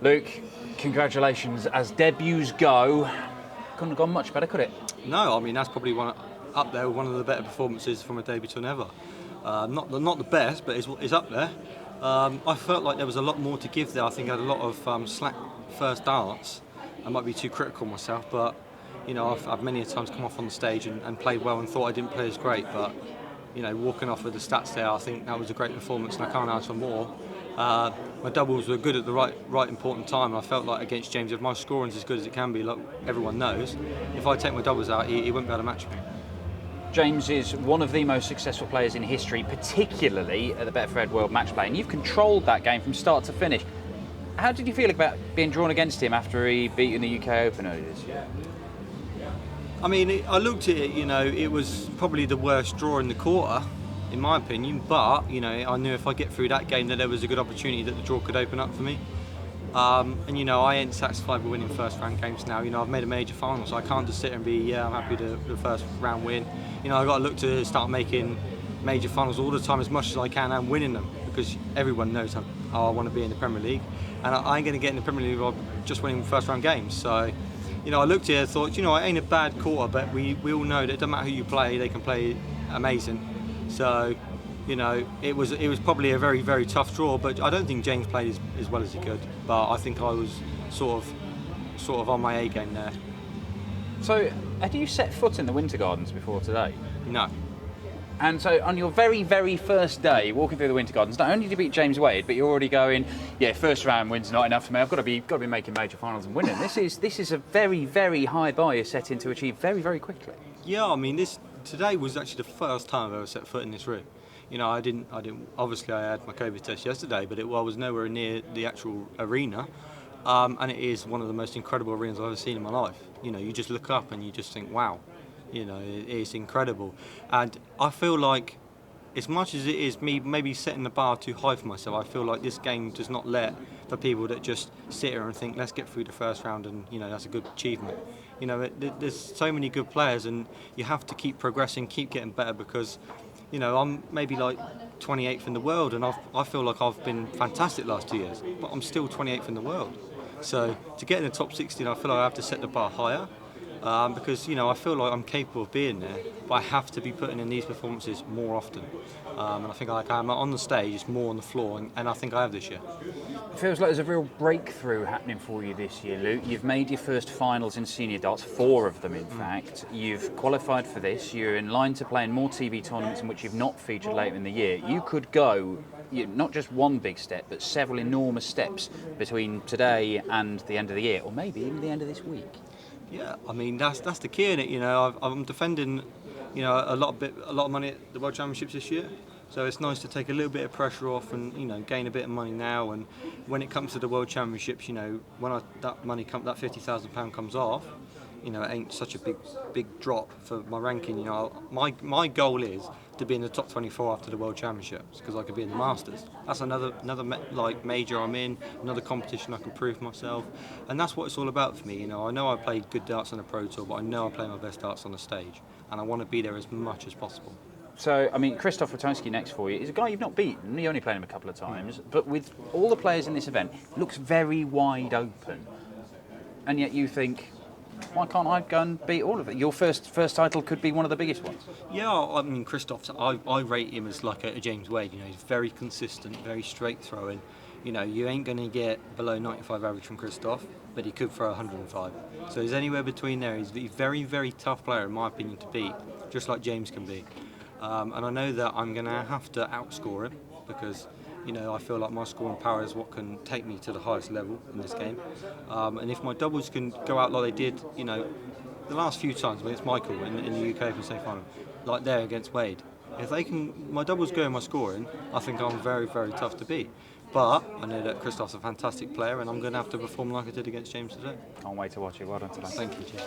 Luke, congratulations. As debuts go, couldn't have gone much better, could it? No, I mean that's probably up there with one of the better performances from a debutant ever. Not the best, but it's up there. I felt like there was a lot more to give there. I think I had a lot of slack first darts. I might be too critical myself, but you know I've many a times come off on the stage and played well and thought I didn't play as great. But you know, walking off with the stats there, I think that was a great performance, and I can't ask for more. My doubles were good at the right important time, and I felt like against James, if my scoring's as good as it can be, like everyone knows, if I take my doubles out, he wouldn't be able to match me. James is one of the most successful players in history, particularly at the Betfred World Matchplay, and you've controlled that game from start to finish. How did you feel about being drawn against him after he beat you in the UK Open earlier this year? I mean, I looked at it, you know, it was probably the worst draw in the quarter, in my opinion, but, you know, I knew if I get through that game that there was a good opportunity that the draw could open up for me. And, you know, I ain't satisfied with winning first round games now. You know, I've made a major final, so I can't just sit there and be, yeah, I'm happy to the first round win. You know, I've got to look to start making major finals all the time as much as I can and winning them, because everyone knows how I want to be in the Premier League. And I ain't going to get in the Premier League by just winning first round games. So, you know, I looked here and thought, you know, it ain't a bad quarter, but we all know that it doesn't matter who you play, they can play amazing. So, you know, it was probably a very, very tough draw, but I don't think James played as well as he could. But I think I was sort of on my A game there. So, had you set foot in the Winter Gardens before today? No. And so, on your very, very first day walking through the Winter Gardens, not only did you beat James Wade, but you're already going, yeah, first round wins not enough for me. I've got to be making major finals and winning. This is a very, very high bar you're setting to achieve very, very quickly. Yeah, I mean, today was actually the first time I've ever set foot in this room. You know, I didn't. Obviously, I had my COVID test yesterday, but I was nowhere near the actual arena. And it is one of the most incredible arenas I've ever seen in my life. You know, you just look up and you just think, wow. You know, it's incredible. And I feel like, as much as it is me maybe setting the bar too high for myself, I feel like this game does not let for people that just sit here and think, let's get through the first round and, you know, that's a good achievement. You know, there's so many good players and you have to keep progressing, keep getting better, because, you know, I'm maybe like 28th in the world and I feel like I've been fantastic last 2 years, but I'm still 28th in the world. So to get in the top 16, I feel like I have to set the bar higher. Because, you know, I feel like I'm capable of being there, but I have to be putting in these performances more often. And I think like I'm on the stage, it's more on the floor, and I think I have this year. It feels like there's a real breakthrough happening for you this year, Luke. You've made your first finals in senior darts, 4 of them in fact. You've qualified for this. You're in line to play in more TV tournaments in which you've not featured later in the year. You could go not just one big step, but several enormous steps between today and the end of the year, or maybe even the end of this week. Yeah, I mean that's the key in it. You know, I'm defending, you know, a lot of money at the World Championships this year. So it's nice to take a little bit of pressure off and, you know, gain a bit of money now. And when it comes to the World Championships, you know, when that £50,000 comes off, you know, it ain't such a big drop for my ranking. You know, my goal is to be in the top 24 after the World Championships, because I could be in the Masters. That's another like major I'm in, another competition I can prove myself, and that's what it's all about for me. You know I played good darts on the Pro Tour, but I know I play my best darts on the stage, and I want to be there as much as possible. So, I mean, Krzysztof Ratajski next for you is a guy you've not beaten. You only played him a couple of times, but with all the players in this event, looks very wide open, and yet you think, why can't I go and beat all of it? Your first title could be one of the biggest ones. Yeah, I mean, Krzysztof, I rate him as like a James Wade. You know, he's very consistent, very straight throwing. You know, you ain't going to get below 95 average from Krzysztof, but he could throw 105. So he's anywhere between there. He's a very, very tough player, in my opinion, to beat, just like James can be. And I know that I'm going to have to outscore him, because, you know, I feel like my scoring power is what can take me to the highest level in this game. And if my doubles can go out like they did, you know, the last few times when it's Michael in the UK Open semi-final, like there against Wade, if they can, my doubles go in my scoring, I think I'm very, very tough to beat. But I know that Krzysztof's a fantastic player, and I'm going to have to perform like I did against James today. Can't wait to watch it. Well done today. Thank you, Jim.